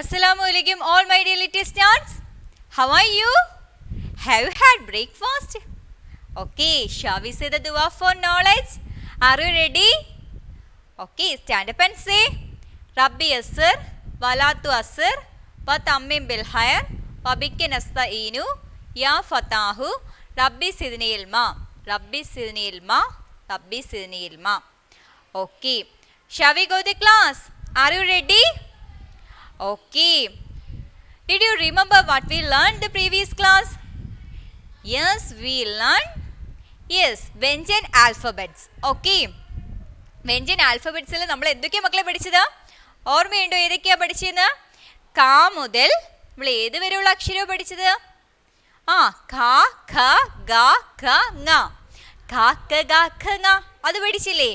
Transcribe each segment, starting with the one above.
Assalamualaikum all my dear little stars. How are you? Have you had breakfast? Okay, shall we say the dua for knowledge? Are you ready? Okay, stand up and say Rabbi Asr, Walatu Asr, wa Tammim bil Khair, wa Bikki Nasta'inu, Ya Fatahu, Rabbi Sidni Ilma, Rabbi Sidni Ilma, Rabbi Sidni Ilma. Okay, shall we go to class? Are you ready? Okay. Did you remember what we learned the previous class? Yes, we learned Vyanjan alphabets. Okay. Vyanjan alphabets il nammal endokkeya makkale padichadu? ഓർമ്മയുണ്ടോ ഏതൊക്കെയാ പഠിച്ചത്? ക മുതൽ നമ്മൾ ഏത് വരെയുള്ള അക്ഷരമാണ് പഠിച്ചത്? ഖ ഖ ഗ ഘ ങ. ഖ ഖ ഗ ഘ ങ അത് പഠിച്ചില്ലേ?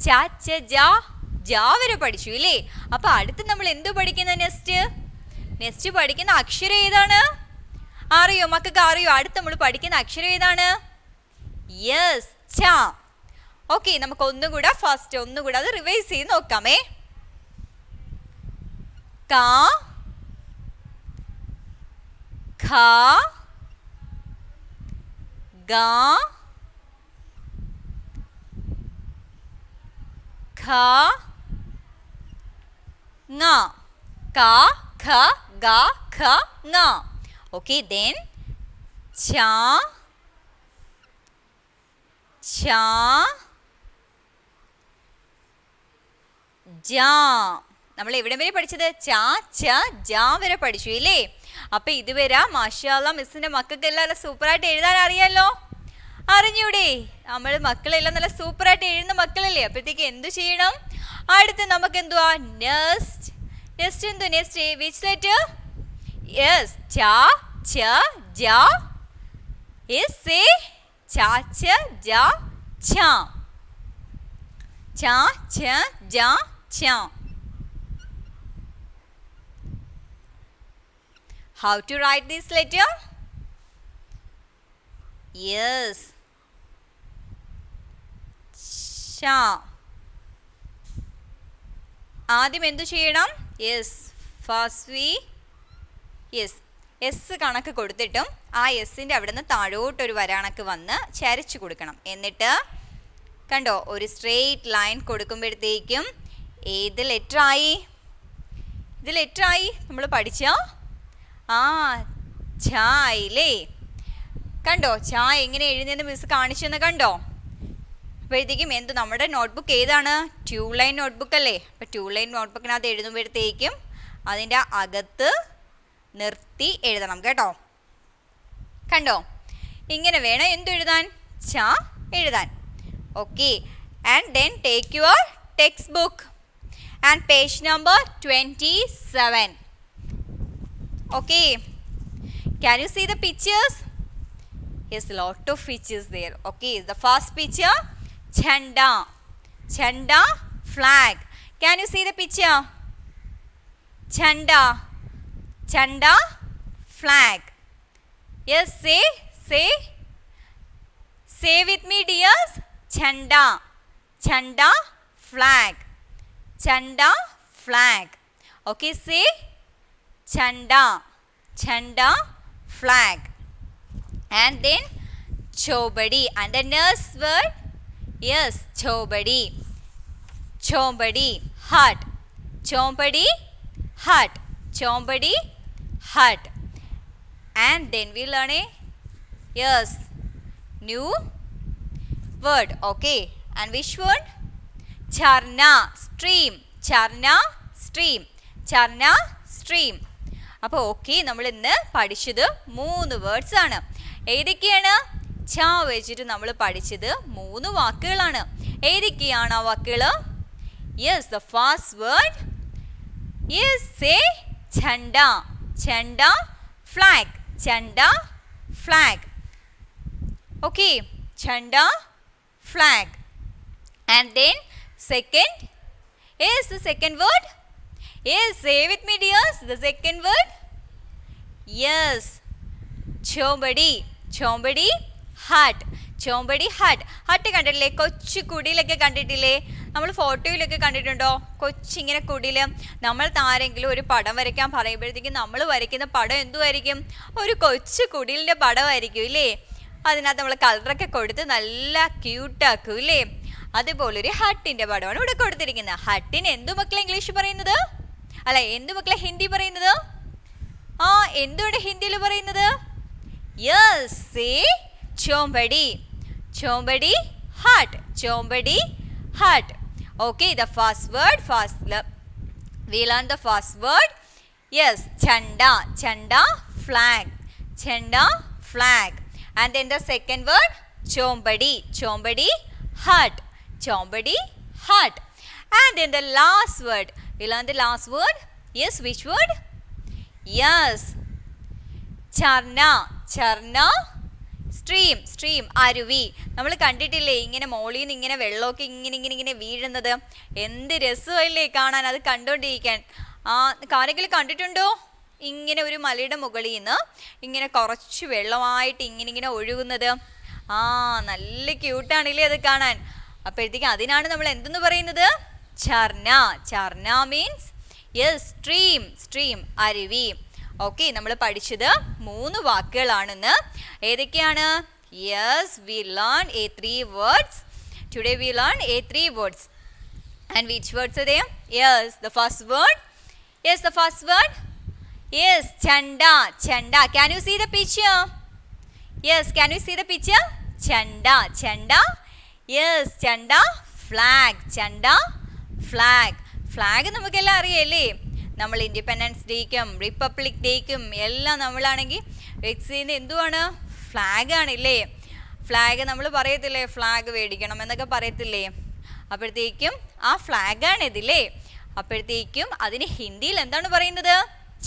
ച ച ജ ജ വരെ പഠിച്ചു ഇല്ലേ? അപ്പൊ അടുത്ത് നമ്മൾ എന്തു പഠിക്കുന്ന നെക്സ്റ്റ് പഠിക്കുന്ന അക്ഷരം ഏതാണ്? അറിയോ മക്കൾക്ക്? അറിയോ അടുത്ത് നമ്മൾ പഠിക്കുന്ന അക്ഷരം ഏതാണ്? യെസ്, ച. ഓക്കെ, നമുക്ക് ഒന്നുകൂടെ അത് റിവൈസ് ചെയ്ത് നോക്കാമേ. ക ഖ ഗ ഖ ങ. ക ഖ ഗ ഘ ങ. Okay, then cha cha ja. നമ്മൾ എവിടെ വരെ പഠിച്ചത്? ച ച ജ വരെ പഠിച്ചു ഇല്ലേ? അപ്പൊ ഇതുവരെ മാഷാഅല്ലാ മിസ്സിന്റെ മക്കൾക്ക് എല്ലാം സൂപ്പറായിട്ട് എഴുതാൻ അറിയാലോ? അറിഞ്ഞൂടെ? നമ്മൾ മക്കളെല്ലാം നല്ല സൂപ്പറായിട്ട് എഴുതുന്ന മക്കളല്ലേ? അപ്പോഴത്തേക്ക് എന്തു ചെയ്യണം? അടുത്ത് നമുക്ക് എന്തുവാ? Next which letter? Yes, cha cha ja. Yes, say cha cha ja cha. Cha cha ja cha. How to write this letter? Yes, cha. ആദ്യം എന്തു ചെയ്യണം? എസ് കണക്ക് കൊടുത്തിട്ടും ആ എസിൻ്റെ അവിടെ നിന്ന് താഴോട്ടൊരു വരാണക്ക് വന്ന് ചരിച്ചു കൊടുക്കണം. എന്നിട്ട് കണ്ടോ, ഒരു സ്ട്രെയിറ്റ് ലൈൻ കൊടുക്കുമ്പോഴത്തേക്കും ഏത് ലെറ്ററായി? ഇത് ലെറ്ററായി. നമ്മൾ പഠിച്ച ഛ ആയില്ലേ? കണ്ടോ ഛ എങ്ങനെ എഴുതുന്നതെന്ന് മിസ് കാണിച്ചു എന്ന് കണ്ടോ? അപ്പോഴത്തേക്കും നമ്മുടെ നോട്ട്ബുക്ക് ഏതാണ്? 2 ലൈൻ നോട്ട്ബുക്ക് അല്ലേ? അപ്പോൾ 2 ലൈൻ നോട്ട്ബുക്കിനകത്ത് എഴുതുമ്പോഴത്തേക്കും അതിൻ്റെ അകത്ത് നിർത്തി എഴുതണം കേട്ടോ. കണ്ടോ, ഇങ്ങനെ വേണം എഴുതാൻ? ഛ എഴുതാൻ. Okay, and then take your text book and page number 27. Okay, can you see the pictures? Yes, lot of pictures there. Okay, the first picture, Chanda flag. Can you see the picture? Chanda flag. Yes, say with me dears. Chanda flag. Okay, say Chanda flag. And then chobadi, and the next word, yes, chobadi, hut, chombadi hut. And then we learn a new word. Okay, and which word? Charna stream. അപ്പോൾ okay, നമ്മൾ ഇന്ന് പഠിച്ചത് 3 words ആണ്. ഏതൊക്കെയാണ്? ഛ വെച്ചിട്ട് നമ്മൾ പഠിച്ചത് 3 വാക്കുകളാണ്. ഏതൊക്കെയാണ് ആ വാക്കുകൾ? Yes, the first word say jhanda flag. Okay, jhanda flag. And then second, the second word? Yes, say with me dears, the second word? Yes, chombadi hut. Hut കണ്ടിട്ടില്ലേ? കൊച്ചു കുടിയിലൊക്കെ കണ്ടിട്ടില്ലേ? നമ്മൾ ഫോട്ടോയിലൊക്കെ കണ്ടിട്ടുണ്ടോ? കൊച്ചിങ്ങനെ കുടിൽ നമ്മൾ ആരെങ്കിലും ഒരു പടം വരയ്ക്കാൻ പറയുമ്പോഴത്തേക്കും നമ്മൾ വരയ്ക്കുന്ന പടം എന്തുമായിരിക്കും? ഒരു കൊച്ചു കുടിലിൻ്റെ പടമായിരിക്കും ഇല്ലേ? അതിനകത്ത് നമ്മൾ കളറൊക്കെ കൊടുത്ത് നല്ല ക്യൂട്ടാക്കും ഇല്ലേ? അതുപോലൊരു ഹട്ടിൻ്റെ പടമാണ് ഇവിടെ കൊടുത്തിരിക്കുന്നത്. ഹട്ടിന് എന്തു മക്കളെ ഇംഗ്ലീഷ് പറയുന്നത്? അല്ല, എന്തു മക്കളെ ഹിന്ദി പറയുന്നത്? എന്തുകൊണ്ട് ഹിന്ദിയിൽ പറയുന്നത്? Yes, say chombadi. Chombadi hut. Chombadi hut. Okay, the first word, we learn the first word. Yes, chanda. Chanda, flag. Chanda, flag. And then the second word, chombadi. Chombadi hut. Chombadi hut. And then the last word, we learn the last word. Yes, which word? Yes, charna. Charna, stream. Stream, അരുവി. നമ്മൾ കണ്ടിട്ടില്ലേ ഇങ്ങനെ മോളിൽ നിന്ന് ഇങ്ങനെ വെള്ളമൊക്കെ ഇങ്ങനെ വീഴുന്നത്? എന്ത് രസമല്ലേ കാണാൻ, അത് കണ്ടുകൊണ്ടിരിക്കാൻ. ആരെങ്കിലും കണ്ടിട്ടുണ്ടോ? ഇങ്ങനെ ഒരു മലയുടെ മുകളിൽ നിന്ന് ഇങ്ങനെ കുറച്ച് വെള്ളമായിട്ട് ഇങ്ങനെ ഒഴുകുന്നത്. നല്ല ക്യൂട്ടാണില്ലേ അത് കാണാൻ. അപ്പോഴത്തേക്കും അതിനാണ് നമ്മൾ എന്തെന്ന് പറയുന്നത്? ചർന. ചർന മീൻസ് യെസ്, സ്ട്രീം. സ്ട്രീം, അരുവി. ഓക്കെ, നമ്മൾ പഠിച്ചത് 3 വാക്കുകളാണെന്ന്. ഏതൊക്കെയാണ്? Yes, we learn three words. Today we learn three words. And which words are they? Yes, the first word. Yes, the first word. Yes, chanda. Chanda. Can you see the picture? Yes, can you see the picture? Chanda. Chanda. Yes, chanda. Flag. Chanda. Flag. Flag നമുക്കെല്ലാം അറിയാമല്ലേ? നമ്മൾ independence ഡേക്കും republic ഡേക്കും എല്ലാം നമ്മളാണെങ്കിൽ വെച്ച് ചെയ്യുന്നത് എന്തുവാണ്? Flag ആണില്ലേ? Flag നമ്മൾ പറയത്തില്ലേ, ഫ്ലാഗ് മേടിക്കണം എന്നൊക്കെ പറയത്തില്ലേ? അപ്പോഴത്തേക്കും ആ ഫ്ലാഗാണ് ഇതില്ലേ? അപ്പോഴത്തേക്കും അതിന് ഹിന്ദിയിൽ എന്താണ് പറയുന്നത്?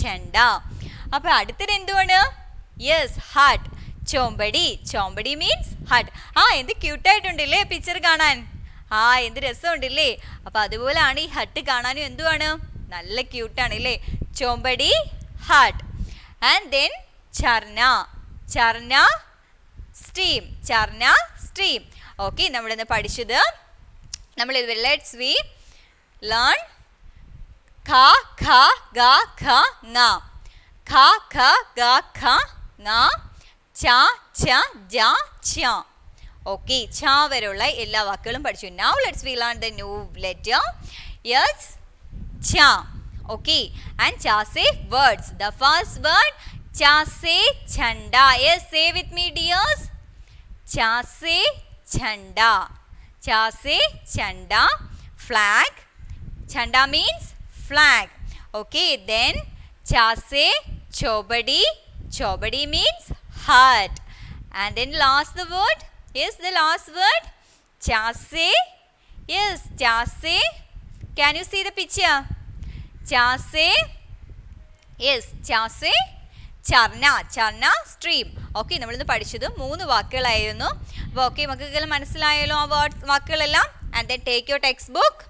ചെണ്ട. അപ്പോൾ അടുത്തത് എന്തുവാണ്? Yes, hut. Chombadi. Chombadi means hut. എന്ത് ക്യൂട്ടായിട്ടുണ്ടല്ലേ പിക്ചർ കാണാൻ? എന്ത് രസമുണ്ടല്ലേ? അപ്പോൾ അതുപോലെയാണ് ഈ ഹട്ട് കാണാനും എന്തുവാണ്? നല്ല ക്യൂട്ടാണ് അല്ലേ? Chombadi hut. And then charna. Charna, stream. Charna, stream. Okay, നമ്മളിന്ന് പഠിച്ചത് ലെറ്റ്സ് വി ലേൺ ഖ ഖ ഗ ഖ ങ. ഖ ഖ ഗ ഖ ങ. ച ഛ ജ ഛ. ഓക്കെ, ഛ വരെയുള്ള എല്ലാ വാക്കുകളും പഠിച്ചു. Now let's we learn the new letter. Yes, cha. Okay, and cha say words. The first word, cha say chanda. Yes, say with me dears. Cha say chanda. Cha say chanda. Flag. Chanda means flag. Okay, then cha say chobadi. Chobadi means hut. And then last the word. Yes, the last word, cha say. Yes, cha say. Can you see the picture? Chase. Yes, chase. Charna. Charna, stream. Okay, നമ്മളിന്ന് പഠിച്ചത് 3 വാക്കുകളായിരുന്നു. അപ്പോൾ okay, മക്കൾക്കെല്ലാം മനസ്സിലായല്ലോ ആ വാക്കുകളെല്ലാം? And then take your text book.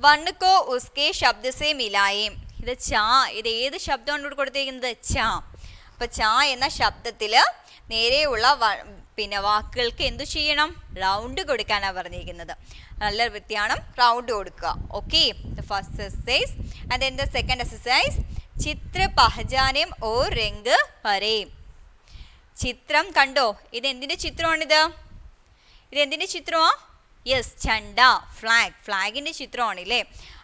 വൺ കോ ഉസ്കെ ശബ്ദ സേ മിലായേം. ഇത് ചാ. ഇത് ഏത് ശബ്ദമാണ് ഇവിടെ കൊടുത്തിരിക്കുന്നത്? ചാ. അപ്പോൾ ചാ എന്ന ശബ്ദത്തിൽ നേരെയുള്ള വാക്കുകൾക്ക് എന്തു ചെയ്യണം? റൗണ്ട് കൊടുക്കാനാണ് പറഞ്ഞിരിക്കുന്നത്. നല്ല വൃത്തിയാണ്, റൗണ്ട് കൊടുക്കുക. Okay, the first exercise. And then the second exercise, ചിത്ര പഹചാനേം ഓർ രംഗ് പരേം. ചിത്രം കണ്ടോ? ഇത് എന്തിൻ്റെ ചിത്രമാണിത്? ഇത് എന്തിൻ്റെ ചിത്രമാണ്? Yes, jhanda, flag. ഫ്ലാഗിൻ്റെ ചിത്രമാണല്ലേ?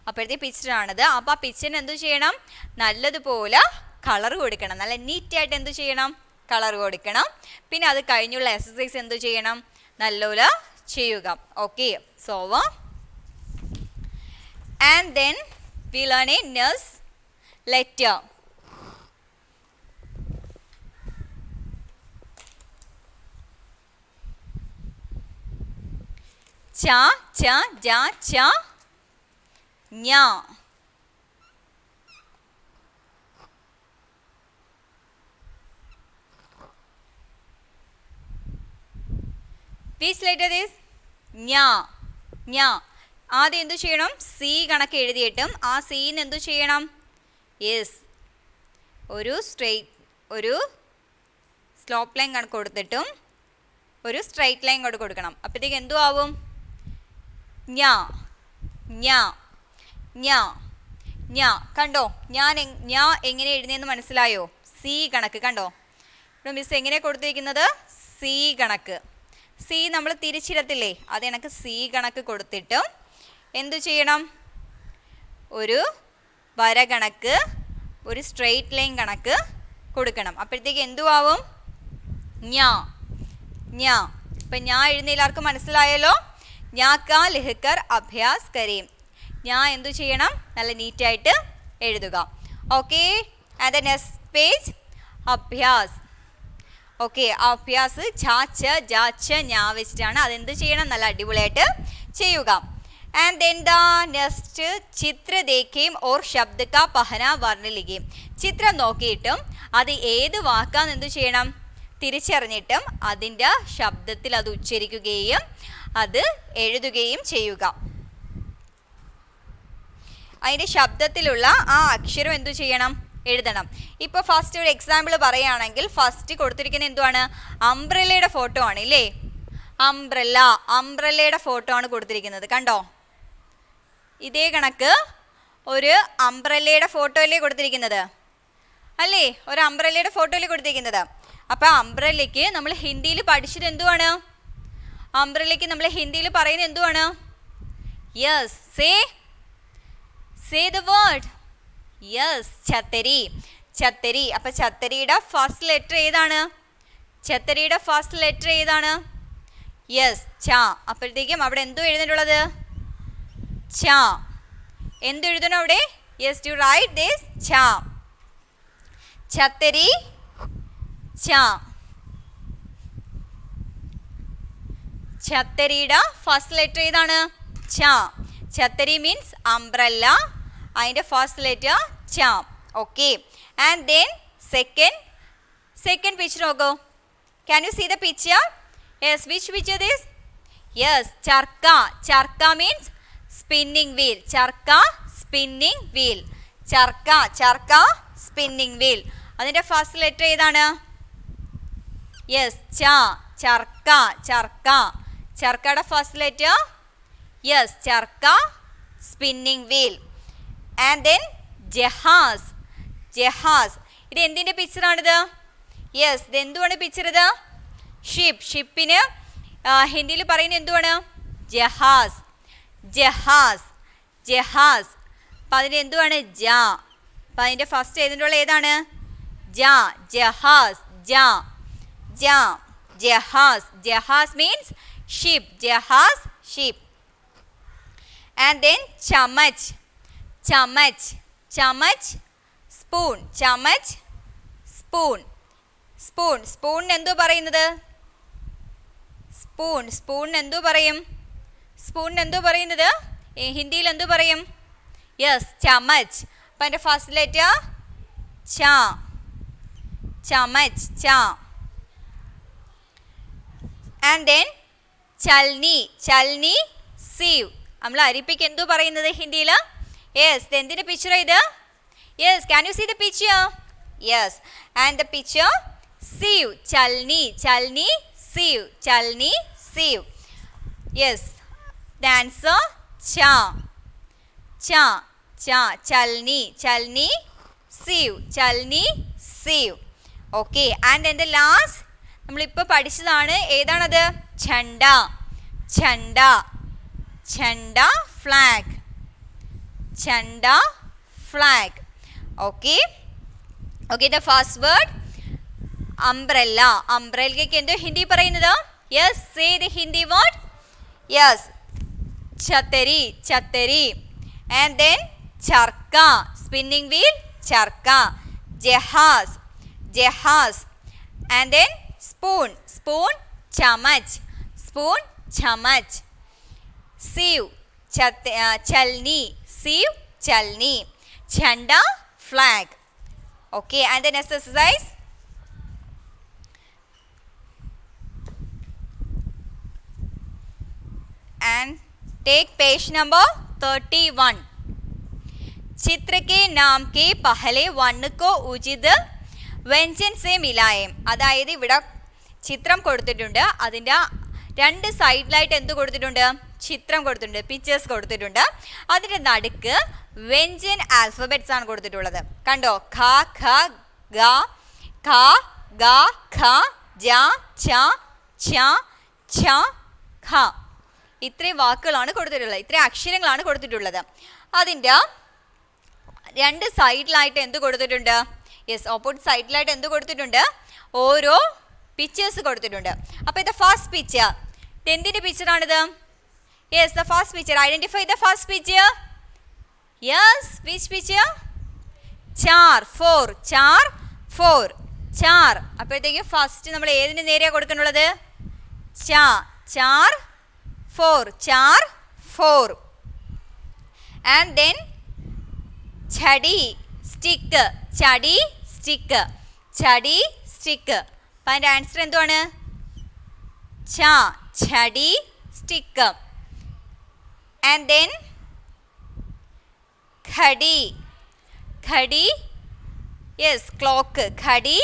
അപ്പോഴത്തെ പിക്ചറാണിത്. അപ്പോൾ ആ പിക്ചറിന് എന്തു ചെയ്യണം? നല്ലതുപോലെ കളർ കൊടുക്കണം. നല്ല നീറ്റായിട്ട് എന്തു ചെയ്യണം? കളർ കൊടുക്കണം. പിന്നെ അത് കഴിഞ്ഞുള്ള എക്സസൈസ് എന്തു ചെയ്യണം? നല്ലപോലെ ചെയ്യുക. Okay, so and then we learn A next letter. ച ച ജ ച ഞ. Which letter is? ഞ. ഞ. ആദ്യം എന്തു ചെയ്യണം? സി കണക്ക് എഴുതിയിട്ടും ആ സീന് എന്തു ചെയ്യണം? യെസ്, ഒരു സ്ലോപ്പ് ലൈൻ കണക്ക് കൊടുത്തിട്ടും ഒരു സ്ട്രൈറ്റ് ലൈൻ കൊണ്ട് കൊടുക്കണം. അപ്പോഴത്തേക്ക് എന്തു ആവും? ഞാ ഞാ ഞാ ഞാ. കണ്ടോ, ഞാൻ എങ്ങനെ എഴുതിയെന്ന് മനസ്സിലായോ? സി കണക്ക് കണ്ടോ. ഇപ്പോൾ മിസ് എങ്ങനെ കൊടുത്തിരിക്കുന്നത്? സി കണക്ക്. സി നമ്മൾ തിരിച്ചിടത്തില്ലേ, അത് കണക്ക് സി കണക്ക് കൊടുത്തിട്ടും എന്തു ചെയ്യണം? ഒരു വര കണക്ക്, ഒരു സ്ട്രെയിറ്റ് ലൈൻ കണക്ക് കൊടുക്കണം. അപ്പോഴത്തേക്ക് എന്തു ആവും? ഞാ ഞാ. ഇപ്പം ഞാൻ എഴുതുന്ന എല്ലാവർക്കും മനസ്സിലായല്ലോ. ഞാ കാ ലിഹ്കർ അഭ്യാസ് കരീം. ഞാൻ എന്തു ചെയ്യണം? നല്ല നീറ്റായിട്ട് എഴുതുക. Okay, and the next page abhyas. Okay, abhyas ഛാച്ച ജാച്ച ഞാ വെച്ചിട്ടാണ്. അതെന്ത് ചെയ്യണം? നല്ല അടിപൊളിയായിട്ട് ചെയ്യുക. ആൻഡ് ദെൻ ദ നെക്സ്റ്റ് ചിത്ര ദേഖേം ഓർ ശബ്ദ കാ പഹന വർണ്ണ ലിഖേം. ചിത്രം നോക്കിയിട്ടും അത് ഏത് വാക്കാന്ന് എന്തു ചെയ്യണം? തിരിച്ചറിഞ്ഞിട്ടും അതിൻ്റെ ശബ്ദത്തിൽ അത് ഉച്ചരിക്കുകയും അത് എഴുതുകയും ചെയ്യുക. അതിൻ്റെ ശബ്ദത്തിലുള്ള ആ അക്ഷരം എന്തു ചെയ്യണം? എഴുതണം. ഇപ്പോൾ ഫസ്റ്റ് ഒരു എക്സാമ്പിൾ പറയുകയാണെങ്കിൽ ഫസ്റ്റ് കൊടുത്തിരിക്കുന്ന എന്തുവാണ്? അംബ്രല്ലയുടെ ഫോട്ടോ ആണ് ഇല്ലേ? അംബ്രല്ലയുടെ ഫോട്ടോ ആണ് കൊടുത്തിരിക്കുന്നത്. കണ്ടോ, ഇതേ കണക്ക് ഒരു അംബ്രല്ലയുടെ ഫോട്ടോ അല്ലേ കൊടുത്തിരിക്കുന്നത്? അല്ലേ, ഒരു അംബ്രല്ലയുടെ ഫോട്ടോ അല്ലേ കൊടുത്തിരിക്കുന്നത്? അപ്പോൾ അംബ്രല്ലയ്ക്ക് നമ്മൾ ഹിന്ദിയിൽ പഠിച്ചത് എന്തുവാണ്? അംബ്രല്ലയ്ക്ക് നമ്മൾ ഹിന്ദിയിൽ പറയുന്നത് എന്തുവാണ്? Yes, say the word. Yes, ഛത്തരി. ഛത്തരി. അപ്പം ഛത്തരിയുടെ ഫസ്റ്റ് ലെറ്റർ ഏതാണ്? ഛത്തരിയുടെ ഫസ്റ്റ് ലെറ്റർ ഏതാണ്? യെസ്, ഛ. അപ്പോഴത്തേക്കും അവിടെ എന്തോ എഴുതിയിട്ടുള്ളത്? ഛ. എന്ത് എഴുതണം അവിടെ? യെസ്, ടു റൈറ്റ് ദിസ് ഛ. ഛത്തരി ഛ. ഛത്തരിയുടെ ഫസ്റ്റ് ലെറ്റർ ഏതാണ്? ഛ. ഛത്തരി മീൻസ് അംബ്രല്ല. അതിൻ്റെ ഫസ്റ്റ് ലെറ്റർ ഛ. Okay, and then second picture നോക്കൂ. Can you see the picture? Yes, which picture this? Yes, ചർക്ക. ചർക്ക മീൻസ് സ്പിന്നിങ് വീൽ. ചർക്ക സ്പിന്നിങ് വീൽ. ചർക്ക സ്പിന്നിങ് വീൽ. അതിൻ്റെ ഫസ്റ്റ് ലെറ്റർ ഏതാണ്? യെസ്, ച. ചർക്ക. ചർക്കയുടെ ഫസ്റ്റ് ലെറ്റർ? യെസ്, ചർക്ക സ്പിന്നിങ് വീൽ. ആൻഡ് ദെൻ ജഹാസ്. ഇത് എന്തിൻ്റെ പിക്ചറാണിത്? യെസ്, ഇത് എന്തുവാണ് പിക്ചർ? ഇത് ഷിപ്പിന് ഹിന്ദിയിൽ പറയുന്നത് എന്തുവാണ്? ജഹാസ്. അപ്പം അതിന് എന്തുവാണ്? ജ. അപ്പം അതിൻ്റെ ഫസ്റ്റ് എഴുതിയിട്ടുള്ള ഏതാണ്? ജ. ജഹാസ്. ജഹാസ് മീൻസ് ഷിപ്പ്. ജഹാസ് ഷിപ്പ്. ആൻഡ് ദെൻ ചമച്ച്. സ്പൂൺ. സ്പൂണിന് എന്തോ പറയുന്നത്? സ്പൂണിന് എന്തോ പറയുന്നത്? ഹിന്ദിയിൽ എന്തോ പറയും? യെസ്, ചമച്ച്. അപ്പം അതിൻ്റെ ഫസ്റ്റ് ലെറ്റർ ച. ചമച്ച്. ആൻഡ് ദെൻ ചൽനി സീവ്. നമ്മൾ അരിപ്പയ്ക്ക് എന്തോ പറയുന്നത് ഹിന്ദിയിൽ? യെസ്, എന്തിൻ്റെ പിക്ചറാണ് ഇത്? Yes, can you see the picture? Yes, and the picture sieve. ചൽനി sieve. Yes, the answer cha. Chalni sieve. Okay, and then the last നമ്മളിപ്പോൾ പഠിച്ചതാണ്. ഏതാണത്? ഝണ്ട flag. Okay, the first word umbrella. അംബ്രല്ലയ്ക്ക് എന്തോ ഹിന്ദി പറയുന്നത്? Yes, say the Hindi word. Yes, ചത്തരി. And then charka, spinning wheel, charka. Jehaz. And then spoon, chamach. Sieve, chalni. Chanda, flag. Okay, and the next exercise. And take page number 31. चित्र के नाम के पहले वर्ण को उचित व्यंजन से मिलाएं. അതായത് ഇവിടെ ചിത്രം കൊടുത്തിട്ടുണ്ട്, അതിൻ്റെ 2 സൈഡിലായിട്ട് എന്ത് കൊടുത്തിട്ടുണ്ട്? ചിത്രം കൊടുത്തിട്ടുണ്ട്, പിക്ചേഴ്സ് കൊടുത്തിട്ടുണ്ട്. അതിൻ്റെ നടുക്ക് വ്യഞ്ജൻ ആൽഫബറ്റ്സ് ആണ് കൊടുത്തിട്ടുള്ളത്. കണ്ടോ? ഖ ഖ ഗ ഖ ഗ ഖ ജ ഛ ഛ ഛ ഖ. ഇത്രയും വാക്കുകളാണ് കൊടുത്തിട്ടുള്ളത്, ഇത്രയും അക്ഷരങ്ങളാണ് കൊടുത്തിട്ടുള്ളത്. അതിൻ്റെ 2 സൈഡിലായിട്ട് എന്ത് കൊടുത്തിട്ടുണ്ട്? യെസ്, ഓപ്പോസിറ്റ് സൈഡിലായിട്ട് എന്ത് കൊടുത്തിട്ടുണ്ട്? ഓരോ പിക്ചേഴ്സ് കൊടുത്തിട്ടുണ്ട്. അപ്പോൾ ഇത് ഫസ്റ്റ് പിക്ചർ. ഇത് എന്തിൻ്റെ പിക്ചറാണിത്? Yes, the first picture. Identify the first picture. Yes, which picture? ചാർ, 4. ചാർ 4. ചാർ. അപ്പോഴത്തേക്കും ഫസ്റ്റ് നമ്മൾ ഏതിന് നേരെയാണ് കൊടുക്കാനുള്ളത്? ചാർ 4. ചാർ 4. ആൻഡ് ദെൻ ചടി, സ്റ്റിക്ക്. ചടി സ്റ്റിക്ക്. ചടി സ്റ്റിക്ക്. അപ്പം അതിൻ്റെ ആൻസർ എന്തുവാണ്? ചടി സ്റ്റിക്ക്. ആൻഡ് ദെൻ ഘടി. ഘടി, യെസ്, ക്ലോക്ക്. ഘടി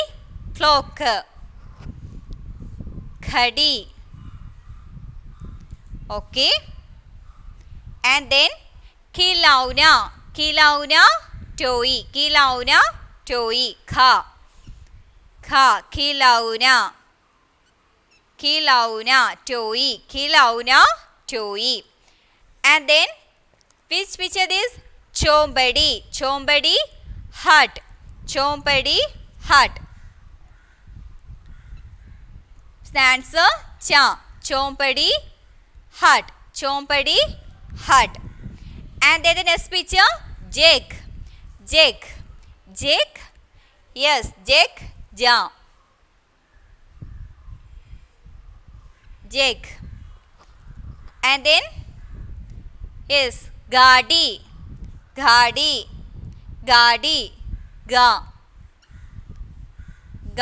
ക്ലോക്ക്. ഘടി. ഓക്കെ. ആൻഡ് ദെൻ ഖിലൗന. ഖിലൗന ടോയ്. ഖിലൗന ടോയ്. ഖ ഖിലൗന. ഖിലൗന ടോയ്. ഖിലൗന toy. And then which picture this? ചോമ്പടി. ചോമ്പടി ഹട്ട്. ചോമ്പടി ഹട്ട്. ആൻസർ ചോമ്പടി hut. Chompadi hut. And then the next picture, Jake. Jake. Jake. Yes, Jake. Ja. Jake. And then yes, Gadi. Gadi. Gadi. Ga.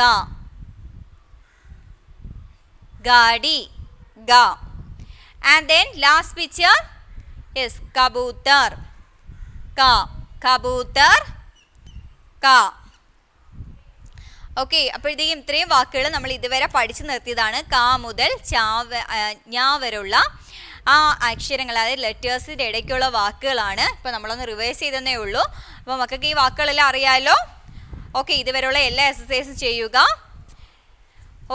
Ga. Gadi. Ga. And then last picture, yes, Kabutar. Ka. Kabutar. Ka. Okay, അപ്പോഴത്തേക്കും ഇത്രയും വാക്കുകൾ നമ്മൾ ഇതുവരെ പഠിച്ചു നിർത്തിയതാണ്. കാ മുതൽ ഞാ വരെയുള്ള ആ അക്ഷരങ്ങൾ, അതായത് ലെറ്റേഴ്സിൻ്റെ ഇടയ്ക്കുള്ള വാക്കുകളാണ്. ഇപ്പോൾ നമ്മളൊന്ന് റിവേഴ്സ് ചെയ്തതേ ഉള്ളൂ. അപ്പോൾ മക്കൾക്ക് ഈ വാക്കുകളെല്ലാം അറിയാമല്ലോ. ഓക്കെ, ഇതുവരെയുള്ള എല്ലാ എക്സസൈസും ചെയ്യുക.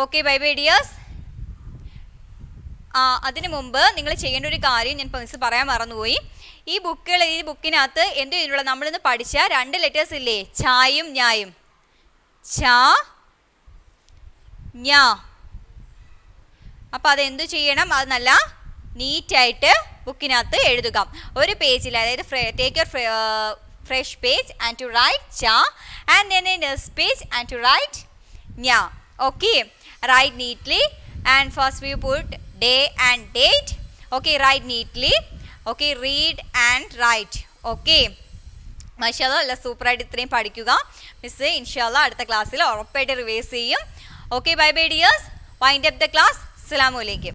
Okay, bye bye dears. അതിനു മുമ്പ് നിങ്ങൾ ചെയ്യേണ്ട ഒരു കാര്യം ഞാൻ മിസ് പറയാൻ മറന്നുപോയി. ഈ ബുക്കിനകത്ത് എന്ത് ചെയ്തിട്ടുള്ള നമ്മളിന്ന് പഠിച്ച 2 ലെറ്റേഴ്സ് ഇല്ലേ? ഛായും ഞായും. ഛ ഞാ. അപ്പോൾ അതെന്തു ചെയ്യണം? അത് നല്ല നീറ്റായിട്ട് ബുക്കിനകത്ത് എഴുതുക. ഒരു പേജിൽ, അതായത് take your fresh page and to write ഛ and then next page and to write ഞാ. Okay, write neatly and first we put day and date. Okay, write neatly. Okay, read and write. Okay, മാഷാഅല്ലാഹ്, നല്ല സൂപ്പറായിട്ട് ഇത്രയും പഠിക്കുക. Miss ഇൻഷാഅല്ലാഹ് അടുത്ത ക്ലാസ്സിൽ ഉറപ്പായിട്ട് revise ചെയ്യും. Okay, bye bye dears. Wind up the class. അസ്സലാമു അലൈക്കും.